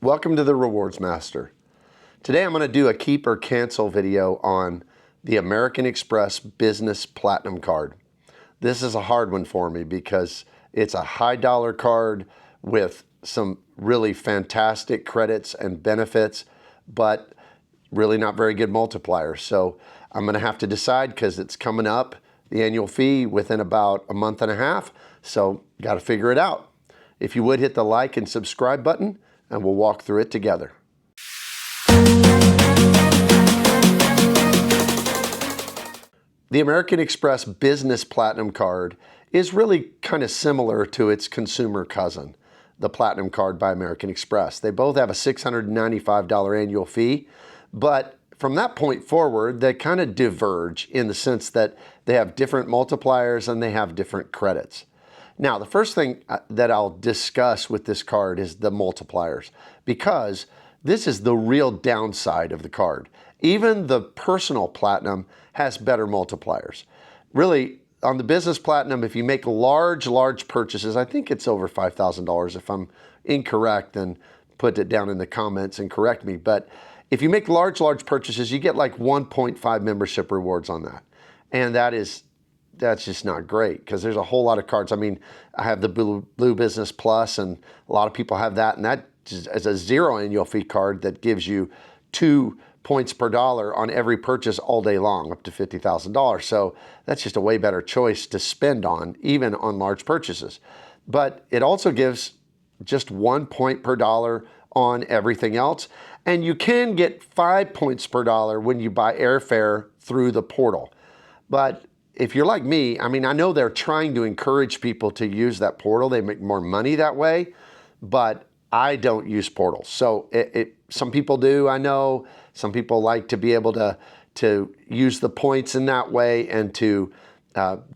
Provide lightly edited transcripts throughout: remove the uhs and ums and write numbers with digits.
Welcome to the Rewards Master. Today I'm going to do a keep or cancel video on the American Express Business Platinum Card. This is a hard one for me because it's a high dollar card with some really fantastic credits and benefits, but really not very good multipliers. So I'm going to have to decide because it's coming up, the annual fee, within about a month and a half. So got to figure it out. If you would hit the like and subscribe button, and we'll walk through it together. The American Express Business Platinum Card is really kind of similar to its consumer cousin, the Platinum Card by American Express. They both have a $695 annual fee, but from that point forward, they kind of diverge in the sense that they have different multipliers and they have different credits. Now, the first thing that I'll discuss with this card is the multipliers, because this is the real downside of the card. Even the personal platinum has better multipliers. Really, on the business platinum, if you make large purchases, I think it's over $5,000. If I'm incorrect, then put it down in the comments and correct me. But if you make large purchases, you get like 1.5 membership rewards on that. And that's just not great because there's a whole lot of cards. I mean, I have the Blue Business Plus, and a lot of people have that, and that is a zero annual fee card that gives you 2 points per dollar on every purchase all day long, up to $50,000. So that's just a way better choice to spend on, even on large purchases. But it also gives just 1 point per dollar on everything else, and you can get 5 points per dollar when you buy airfare through the portal. But if you're like me, I mean, I know they're trying to encourage people to use that portal. They make more money that way, but I don't use portals. So some people do, I know. Some people like to be able to use the points in that way and to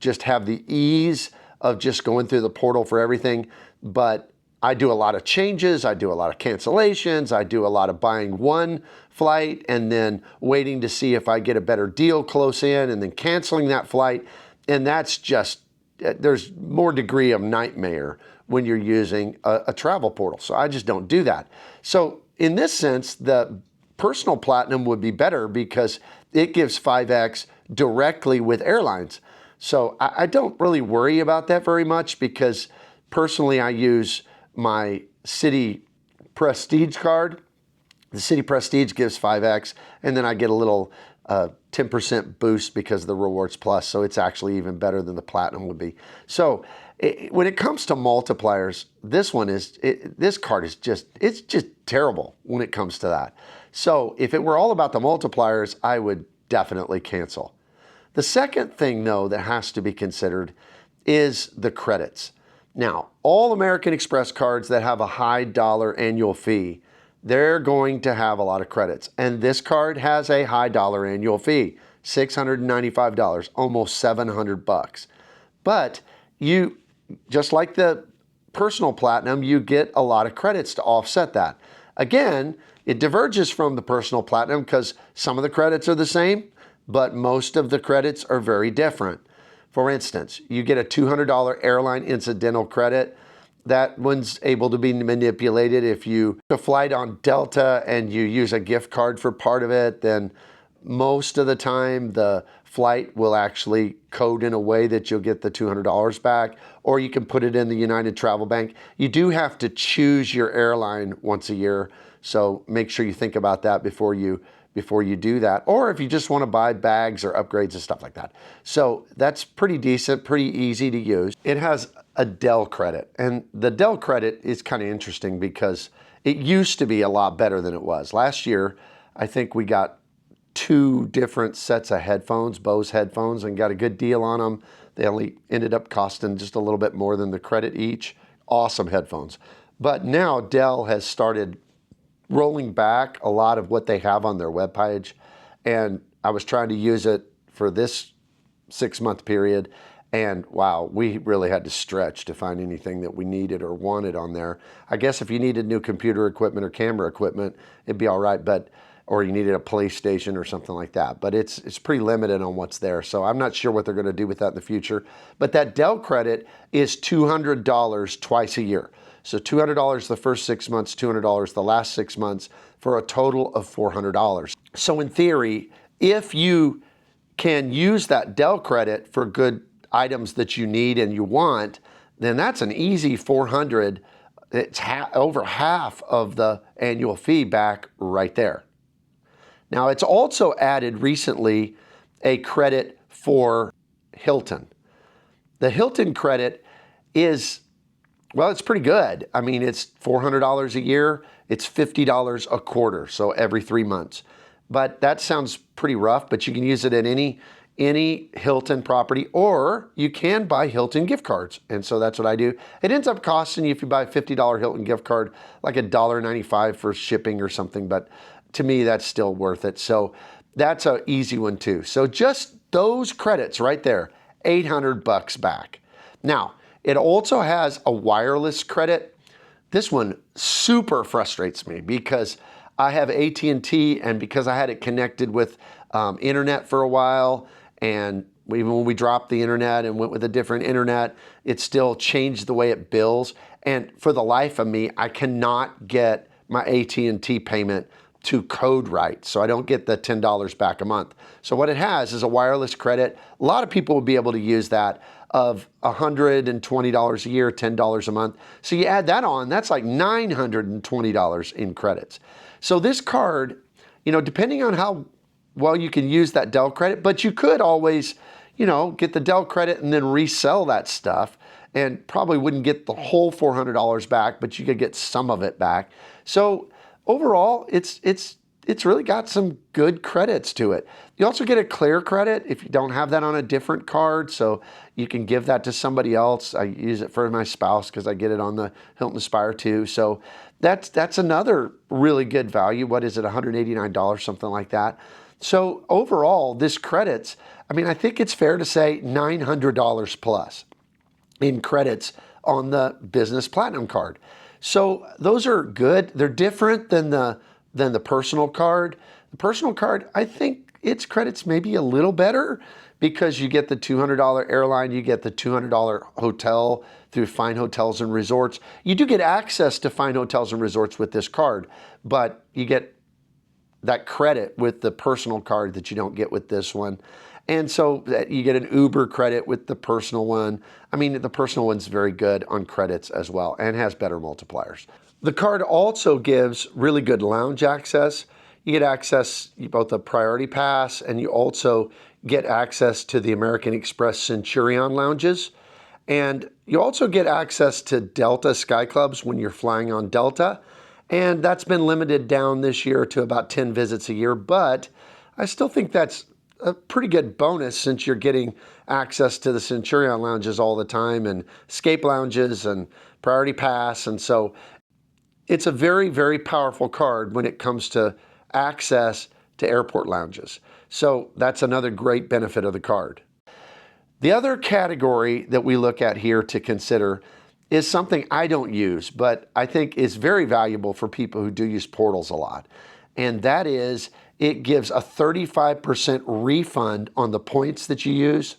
just have the ease of just going through the portal for everything. But I do a lot of changes, I do a lot of cancellations, I do a lot of buying one flight and then waiting to see if I get a better deal close in and then canceling that flight. And that's just, there's more degree of nightmare when you're using a travel portal. So I just don't do that. So in this sense, the personal platinum would be better because it gives 5X directly with airlines. So I don't really worry about that very much because personally I use my City Prestige card. The City Prestige gives 5X, and then I get a little 10% boost because of the Rewards Plus, so it's actually even better than the Platinum would be. So when it comes to multipliers, this card is it's just terrible when it comes to that. So if it were all about the multipliers, I would definitely cancel. The second thing, though, that has to be considered is the credits. Now, all American Express cards that have a high dollar annual fee, they're going to have a lot of credits. And this card has a high dollar annual fee, $695, almost $700. But you, just like the personal platinum, you get a lot of credits to offset that. Again, it diverges from the personal platinum because some of the credits are the same, but most of the credits are very different. For instance, you get a $200 airline incidental credit. That one's able to be manipulated. If you book a flight on Delta and you use a gift card for part of it, then most of the time the flight will actually code in a way that you'll get the $200 back, or you can put it in the United Travel Bank. You do have to choose your airline once a year, so make sure you think about that before you do that, or if you just want to buy bags or upgrades and stuff like that. So that's pretty decent, pretty easy to use. It has a Dell credit, and the Dell credit is kind of interesting because it used to be a lot better than it was. Last year, I think we got 2 different sets of headphones, Bose headphones, and got a good deal on them. They only ended up costing just a little bit more than the credit each. Awesome headphones. But now Dell has started rolling back a lot of what they have on their webpage, and I was trying to use it for this 6-month period, and wow, we really had to stretch to find anything that we needed or wanted on there. I guess if you needed new computer equipment or camera equipment, it'd be all right, but or you needed a PlayStation or something like that. But it's pretty limited on what's there. So I'm not sure what they're going to do with that in the future. But that Dell credit is $200 twice a year. So $200 the first 6 months, $200 the last 6 months, for a total of $400. So in theory, if you can use that Dell credit for good items that you need and you want, then that's an easy $400. It's over half of the annual fee back right there. Now, it's also added recently a credit for Hilton. The Hilton credit is, well, it's pretty good. I mean, it's $400 a year. It's $50 a quarter, so every 3 months. But that sounds pretty rough, but you can use it at any Hilton property, or you can buy Hilton gift cards. And so that's what I do. It ends up costing you, if you buy a $50 Hilton gift card, like $1.95 for shipping or something. But to me, that's still worth it. So that's an easy one too. So just those credits right there, $800 back. Now, it also has a wireless credit. This one super frustrates me because I have AT&T, and because I had it connected with internet for a while, and even when we dropped the internet and went with a different internet, it still changed the way it bills. And for the life of me, I cannot get my AT&T payment to code right, so I don't get the $10 back a month. So what it has is a wireless credit. A lot of people would be able to use that, of $120 a year, $10 a month. So you add that on, that's like $920 in credits. So this card, you know, depending on how well you can use that Dell credit, but you could always, you know, get the Dell credit and then resell that stuff, and probably wouldn't get the whole $400 back, but you could get some of it back. So overall, it's really got some good credits to it. You also get a clear credit if you don't have that on a different card, so you can give that to somebody else. I use it for my spouse because I get it on the Hilton Aspire too. So that's another really good value. What is it, $189, something like that. So overall, this credits, I mean, I think it's fair to say $900 plus in credits on the Business Platinum card. So those are good. They're different than the personal card. The personal card, I think its credits maybe a little better because you get the $200 airline, you get the $200 hotel through Fine Hotels and Resorts. You do get access to Fine Hotels and Resorts with this card, but you get that credit with the personal card that you don't get with this one. And so you get an Uber credit with the personal one. I mean, the personal one's very good on credits as well and has better multipliers. The card also gives really good lounge access. You get access, both a priority pass, and you also get access to the American Express Centurion lounges. And you also get access to Delta Sky Clubs when you're flying on Delta. And that's been limited down this year to about 10 visits a year, but I still think that's a pretty good bonus since you're getting access to the Centurion lounges all the time, and escape lounges and priority pass. And so it's a very, very powerful card when it comes to access to airport lounges. So that's another great benefit of the card. The other category that we look at here to consider is something I don't use, but I think is very valuable for people who do use portals a lot. And that is, it gives a 35% refund on the points that you use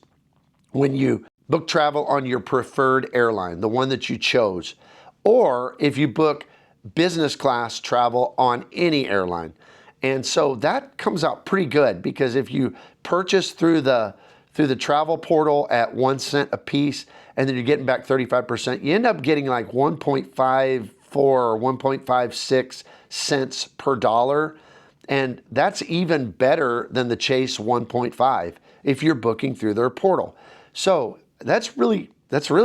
when you book travel on your preferred airline, the one that you chose, or if you book business class travel on any airline. And so that comes out pretty good, because if you purchase through the travel portal at 1 cent a piece, and then you're getting back 35%, you end up getting like 1.54 or 1.56 cents per dollar. And that's even better than the Chase 1.5 if you're booking through their portal. So that's really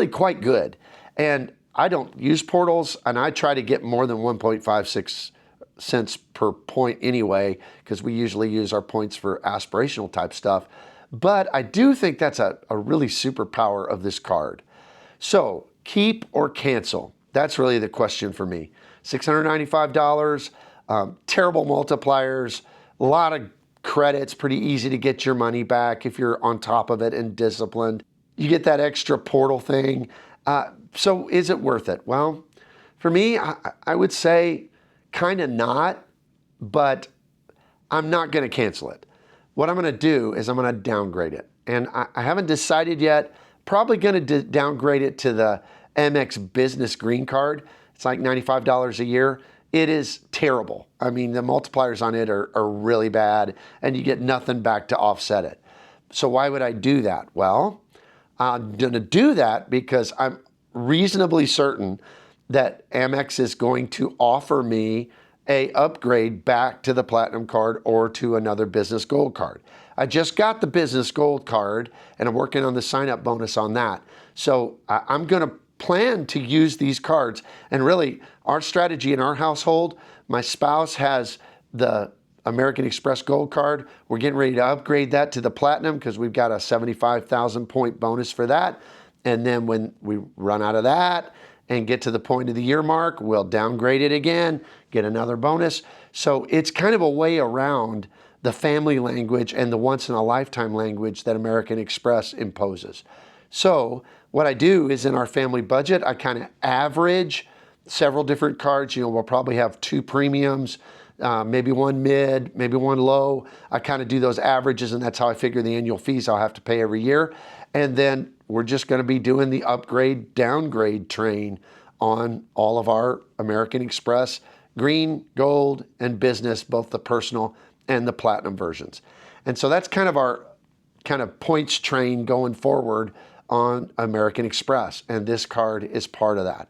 quite good. And I don't use portals, and I try to get more than 1.56 cents per point anyway, because we usually use our points for aspirational type stuff. But I do think that's a really superpower of this card. So keep or cancel? That's really the question for me. $695, terrible multipliers, a lot of credits, pretty easy to get your money back if you're on top of it and disciplined. You get that extra portal thing. So is it worth it? Well, for me, I would say kind of not, but I'm not going to cancel it. What I'm going to do is I'm going to downgrade it. And I haven't decided yet. Probably going to downgrade it to the Amex Business Green Card, It's like $95 a year. It is terrible. I mean, the multipliers on it are really bad, and you get nothing back to offset it. So why would I do that? Well, I'm going to do that because I'm reasonably certain that Amex is going to offer me a upgrade back to the Platinum card or to another Business Gold card. I just got the Business Gold card, and I'm working on the sign-up bonus on that. So I'm going to plan to use these cards. And really, our strategy in our household, my spouse has the American Express Gold card. We're getting ready to upgrade that to the Platinum because we've got a 75,000 point bonus for that. And then when we run out of that and get to the point of the year mark, we'll downgrade it again, get another bonus. So it's kind of a way around the family language and the once in a lifetime language that American Express imposes. So what I do is in our family budget, I kind of average several different cards. We'll probably have 2 premiums, maybe 1 mid, maybe 1 low. I kind of do those averages, and that's how I figure the annual fees I'll have to pay every year. And then we're just going to be doing the upgrade, downgrade train on all of our American Express Green, Gold, and Business, both the personal and the Platinum versions. And so that's kind of our kind of points train going forward on American Express, and this card is part of that.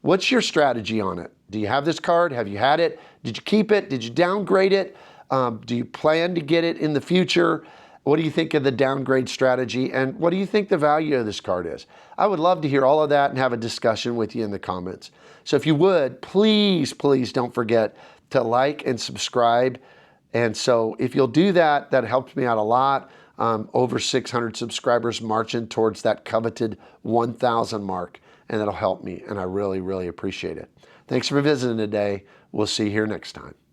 What's your strategy on it? Do you have this card? Have you had it? Did you keep it? Did you downgrade it? Do you plan to get it in the future? What do you think of the downgrade strategy? And what do you think the value of this card is? I would love to hear all of that and have a discussion with you in the comments. So if you would, please, please don't forget to like and subscribe. And so if you'll do that, that helps me out a lot. Over 600 subscribers marching towards that coveted 1,000 mark, and that'll help me, and I really, really appreciate it. Thanks for visiting today. We'll see you here next time.